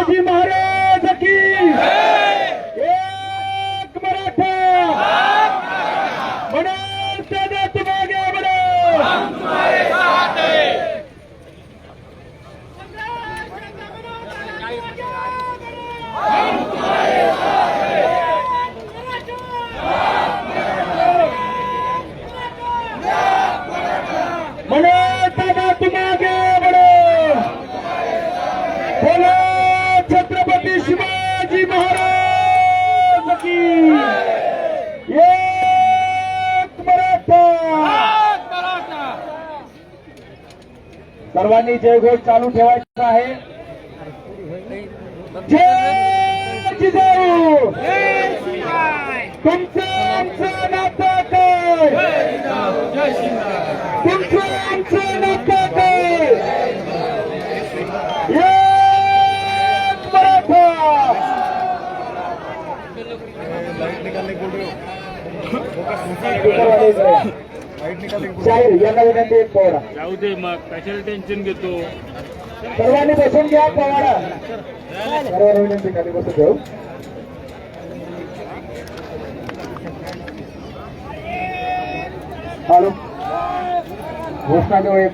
शिवाजी महाराज की एक मराठा म्हणून त्याने तुम्हाला म्हणून हम तुम्हारे साथ हैं। हम तुम्हारे साथ हैं। म्हणून त्याने तुम्हाला बोलो छत्रपति शिवाजी महाराज की एक मराठा। सर्वांनी जयघोष चालू ठेवायचा आहे। जय जिजाऊ तुमचं आमचं नातं काय तुमचं आमचं नातं काय शाहीर यांना विनंती एक पोवाडा जाऊ दे मग कशाला टेन्शन घेतो। सर्वांनी बसून घ्या पोवाडा सर्वांना विनंती खाली बसून घेऊ। हॅलो घोषणा देऊ एक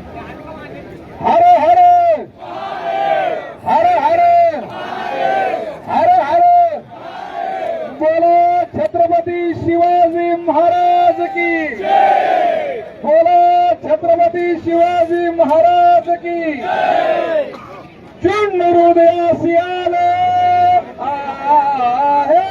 हर हर हर हर हर हर बोलो छत्रपति शिवाजी महाराज की बोलो छत्रपति शिवाजी महाराज की चुन हृदयासी आले आहे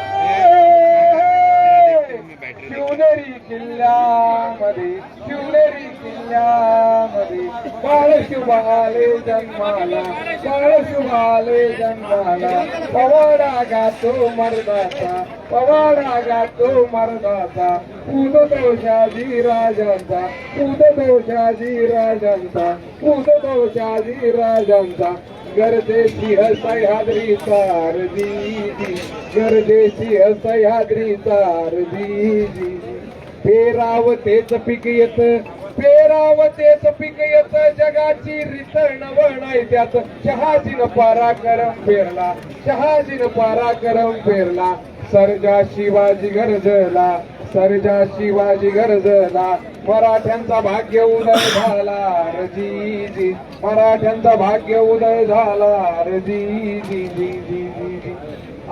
शिवनेरी किल्ल्यामध्ये शिवनेरी किल्ल्यामध्ये बाळ शुभाले जन्माला बाळ शुभाले जन्माला पवाडा गातो मर्दाचा पवाडा गातो मर्दाचा पूज दोषाजी राजांचा पूज दोषाजी राजांचा पूज दोषाजी राजांचा गरजेची सह्याद्री सारदी गरजेची सह्याद्री सारदी पेरावतेच पीक येत पेरावतेच पीक येत जगाची रीत नवणाय त्यात शहाजीन पराक्रम पेरला शहाजीन पराक्रम पेरला सर्जा शिवाजी गरजला सर्जा शिवाजी गरजला मराठ्यांचा भाग्य उदय झाला रजी मराठ्यांचा भाग्य उदय झाला रजी जी जी जी जी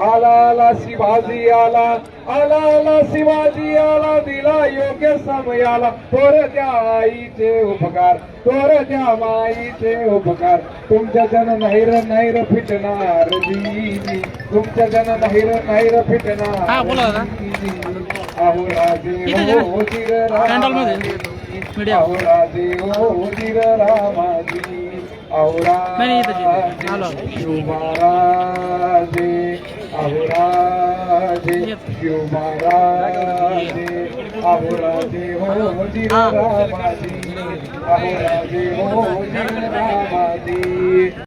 आला आला शिवाजी आला आला आला शिवाजी आला दिला योग्य समयाला तोर त्या आईचे उपकार तोर त्या माईचे उपकार तुमच्या जन नाहीर नाहीर फिटणार जी तुमच्या जन नाहीर नाहीर फिटणार अहो राजे हो चिर रामाजी अहो राजे हो चिर रामाजी अहो राजे शिव महाराजे अहो राजे शिव महाराजे अहो राजे हो चिर रामाजी अहो राजे हो चिर रामाजी।